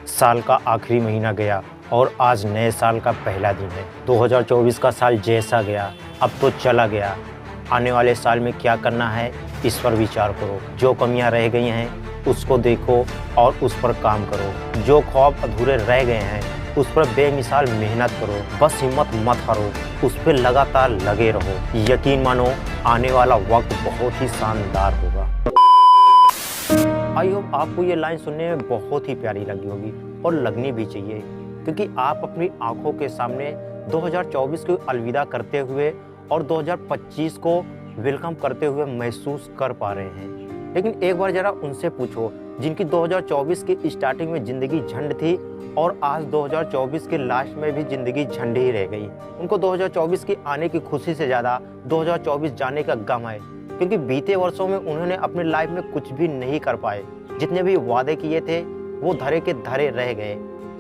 साल का आखिरी महीना गया और आज नए साल का पहला दिन है। 2024 का साल जैसा गया अब तो चला गया। आने वाले साल में क्या करना है इस पर विचार करो। जो कमियां रह गई हैं उसको देखो और उस पर काम करो। जो ख्वाब अधूरे रह गए हैं उस पर बेमिसाल मेहनत करो। बस हिम्मत मत हारो, उस पर लगातार लगे रहो। यकीन मानो आने वाला वक्त बहुत ही शानदार होगा। आई होप आपको ये लाइन सुनने में बहुत ही प्यारी लगी होगी और लगनी भी चाहिए, क्योंकि आप अपनी आंखों के सामने 2024 को अलविदा करते हुए और 2025 को वेलकम करते हुए महसूस कर पा रहे हैं। लेकिन एक बार जरा उनसे पूछो जिनकी 2024 की स्टार्टिंग में ज़िंदगी झंड थी और आज 2024 के लास्ट में भी ज़िंदगी झंड ही रह गई। उनको 2024 की आने की खुशी से ज़्यादा 2024 जाने का गम है, क्योंकि बीते वर्षों में उन्होंने अपनी लाइफ में कुछ भी नहीं कर पाए। जितने भी वादे किए थे वो धरे के धरे रह गए।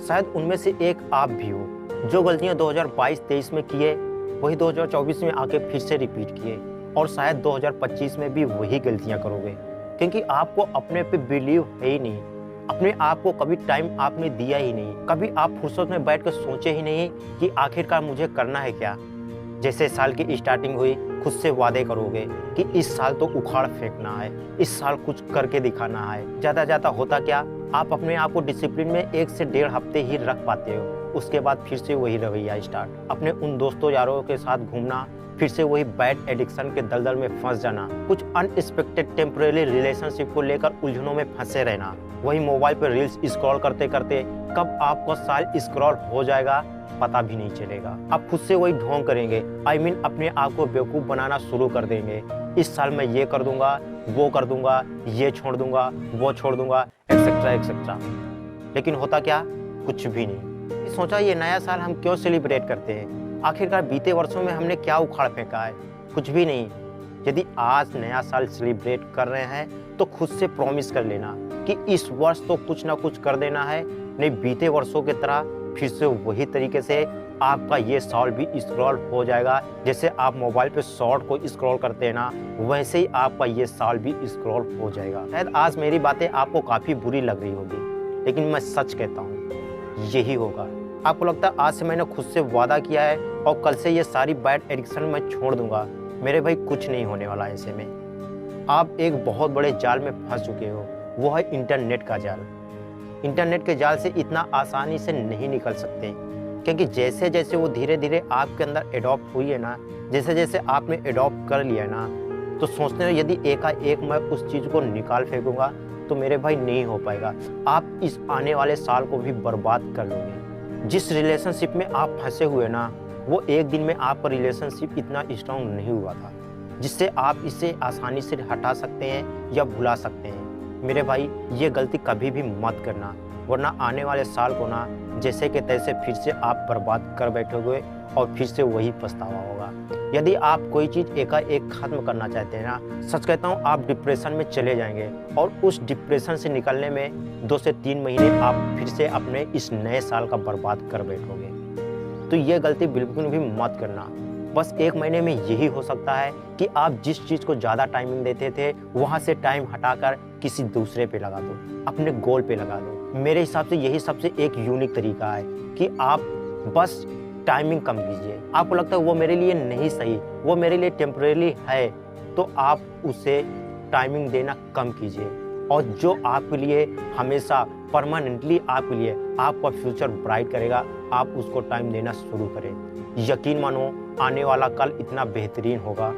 शायद उनमें से एक आप भी हो। जो गलतियां 2022-23 में किए वही 2024 में आके फिर से रिपीट किए और शायद 2025 में भी वही गलतियां करोगे, क्योंकि आपको अपने पे बिलीव है ही नहीं। अपने आप को कभी टाइम आपने दिया ही नहीं। कभी आप फुर्सत में बैठ कर सोचे ही नहीं कि आखिरकार मुझे करना है क्या। जैसे साल की स्टार्टिंग हुई खुद से वादे करोगे कि इस साल तो उखाड़ फेंकना है, इस साल कुछ करके दिखाना है। ज़्यादा ज़्यादा होता क्या, आप अपने आप को डिसिप्लिन में 1 से 1.5 हफ्ते ही रख पाते हो। उसके बाद फिर से वही रवैया स्टार्ट। अपने उन दोस्तों यारों के साथ घूमना, फिर से वही बैड एडिक्शन के दलदल में फंस जाना, कुछ अनएक्सपेक्टेड टेम्परेरी रिलेशनशिप को लेकर उलझनों में फंसे रहना, वही मोबाइल पर रील्स स्क्रॉल करते करते कब आपका साल स्क्रॉल हो जाएगा पता भी नहीं चलेगा। आप खुद से वही ढोंग करेंगे, अपने आप को बेवकूफ़ बनाना शुरू कर देंगे। इस साल मैं ये कर दूंगा, वो कर दूंगा, ये छोड़ दूंगा, वो छोड़ दूंगा, एक्सेट्रा एक्सेट्रा। लेकिन होता क्या, कुछ भी नहीं। सोचा ये नया साल हम क्यों सेलिब्रेट करते हैं, आखिरकार बीते वर्षों में हमने क्या उखाड़ फेंका है, कुछ भी नहीं। यदि आज नया साल सेलिब्रेट कर रहे हैं तो खुद से प्रॉमिस कर लेना कि इस वर्ष तो कुछ ना कुछ कर देना है, नहीं बीते वर्षों की तरह फिर से वही तरीके से आपका ये साल भी स्क्रॉल हो जाएगा। जैसे आप मोबाइल पे शॉर्ट को स्क्रॉल करते हैं ना, वैसे ही आपका ये साल भी स्क्रॉल हो जाएगा। शायद आज मेरी बातें आपको काफ़ी बुरी लग रही होगी, लेकिन मैं सच कहता हूँ यही होगा। आपको लगता है आज से मैंने खुद से वादा किया है और कल से ये सारी बैड एडिक्शन मैं छोड़ दूंगा। मेरे भाई कुछ नहीं होने वाला। ऐसे में आप एक बहुत बड़े जाल में फंस चुके हो, वो है इंटरनेट का जाल। इंटरनेट के जाल से इतना आसानी से नहीं निकल सकते, क्योंकि जैसे जैसे वो धीरे धीरे आपके अंदर एडॉप्ट हुई है ना, जैसे जैसे आपने एडॉप्ट कर लिया है ना, तो सोचते हो यदि एकाएक मैं उस चीज़ को निकाल फेंकूंगा तो मेरे भाई नहीं हो पाएगा। आप इस आने वाले साल को भी बर्बाद कर लोगे। जिस रिलेशनशिप में आप फंसे हुए ना, वो एक दिन में आपका रिलेशनशिप इतना स्ट्रांग नहीं हुआ था जिससे आप इसे आसानी से हटा सकते हैं या भुला सकते हैं। मेरे भाई ये गलती कभी भी मत करना, वरना आने वाले साल को ना जैसे के तैसे फिर से आप बर्बाद कर बैठोगे और फिर से वही पछतावा होगा। यदि आप कोई चीज़ एकाएक खत्म करना चाहते हैं ना, सच कहता हूँ आप डिप्रेशन में चले जाएंगे और उस डिप्रेशन से निकलने में 2 से 3 महीने आप फिर से अपने इस नए साल का बर्बाद कर बैठोगे। तो ये गलती बिल्कुल भी मत करना। बस 1 महीने में यही हो सकता है कि आप जिस चीज़ को ज़्यादा टाइमिंग देते थे वहाँ से टाइम हटाकर किसी दूसरे पे लगा दो, अपने गोल पे लगा दो। मेरे हिसाब से यही सबसे एक यूनिक तरीका है कि आप बस टाइमिंग कम कीजिए। आपको लगता है वो मेरे लिए नहीं सही, वो मेरे लिए टेम्परेरी है, तो आप उसे टाइमिंग देना कम कीजिए। और जो आपके लिए हमेशा परमानेंटली आपके लिए आपका फ्यूचर ब्राइट करेगा, आप उसको टाइम देना शुरू करें। यकीन मानो आने वाला कल इतना बेहतरीन होगा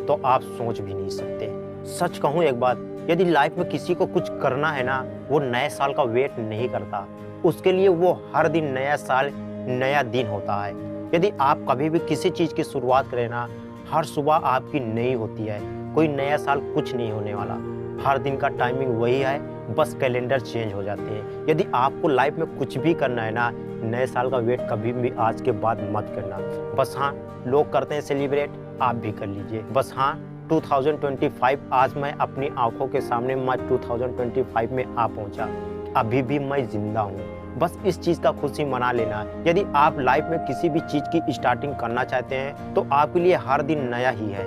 तो आप सोच भी नहीं सकते। सच कहूँ एक बात, यदि लाइफ में किसी को कुछ करना है ना, वो नए साल का वेट नहीं करता। उसके लिए वो हर दिन नया साल नया दिन होता है। यदि आप कभी भी किसी चीज़ की शुरुआत करें ना, हर सुबह आपकी नई होती है। कोई नया साल कुछ नहीं होने वाला, हर दिन का टाइमिंग वही है, बस कैलेंडर चेंज हो जाते हैं। यदि आपको लाइफ में कुछ भी करना है ना, नए साल का वेट कभी भी आज के बाद मत करना। बस हाँ, लोग करते हैं सेलिब्रेट, आप भी कर लीजिए। बस हाँ, 2025 आज मैं अपनी आंखों के सामने मैं 2025 में आ पहुंचा। अभी भी मैं जिंदा हूँ। बस इस चीज़ का खुशी मना लेना। यदि आप लाइफ में किसी भी चीज़ की स्टार्टिंग करना चाहते हैं तो आपके लिए हर दिन नया ही है।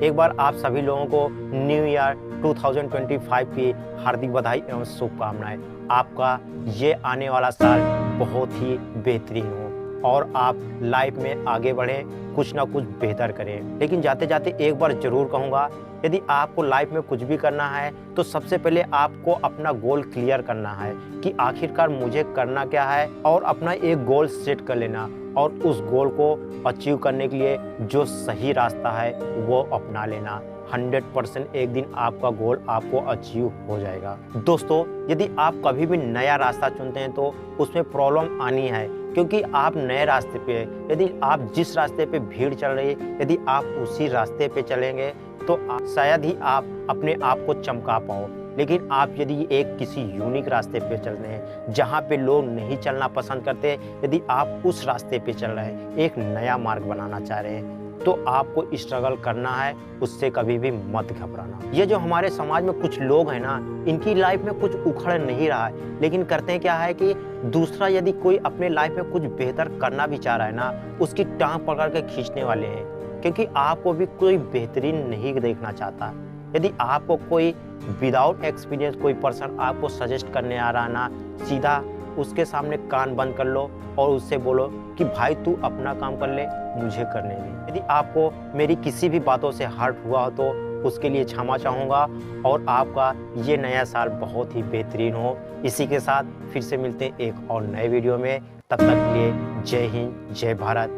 एक बार आप सभी लोगों को न्यू ईयर 2025 की हार्दिक बधाई एवं शुभकामनाएं। आपका ये आने वाला साल बहुत ही बेहतरीन हो और आप लाइफ में आगे बढ़ें, कुछ ना कुछ बेहतर करें। लेकिन जाते जाते एक बार ज़रूर कहूँगा, यदि आपको लाइफ में कुछ भी करना है तो सबसे पहले आपको अपना गोल क्लियर करना है कि आखिरकार मुझे करना क्या है, और अपना एक गोल सेट कर लेना और उस गोल को अचीव करने के लिए जो सही रास्ता है वो अपना लेना। 100% एक दिन आपका गोल आपको अचीव हो जाएगा। दोस्तों, यदि आप कभी भी नया रास्ता चुनते हैं तो उसमें प्रॉब्लम आनी है, क्योंकि आप नए रास्ते पे, यदि आप जिस रास्ते पे भीड़ चल रही है यदि आप उसी रास्ते पे चलेंगे तो शायद ही आप अपने आप को चमका पाओ। लेकिन आप यदि एक किसी यूनिक रास्ते पे चल रहे हैं जहाँ पे लोग नहीं चलना पसंद करते, यदि आप उस रास्ते पे चल रहे हैं, एक नया मार्ग बनाना चाह रहे हैं, तो आपको स्ट्रगल करना है, उससे कभी भी मत घबराना। ये जो हमारे समाज में कुछ लोग हैं ना, इनकी लाइफ में कुछ उखड़ नहीं रहा है, लेकिन करते क्या है कि दूसरा यदि कोई अपने लाइफ में कुछ बेहतर करना भी चाह रहा है ना, उसकी टांग पकड़ के खींचने वाले हैं, क्योंकि आपको भी कोई बेहतरीन नहीं देखना चाहता। यदि आपको कोई विदाउट एक्सपीरियंस कोई पर्सन आपको सजेस्ट करने आ रहा ना, सीधा उसके सामने कान बंद कर लो और उससे बोलो कि भाई तू अपना काम कर ले, मुझे करने दे। यदि आपको मेरी किसी भी बातों से हर्ट हुआ हो तो उसके लिए क्षमा चाहूँगा, और आपका ये नया साल बहुत ही बेहतरीन हो। इसी के साथ फिर से मिलते हैं एक और नए वीडियो में। तब तक के लिए जय हिंद, जय भारत,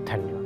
धन्यवाद।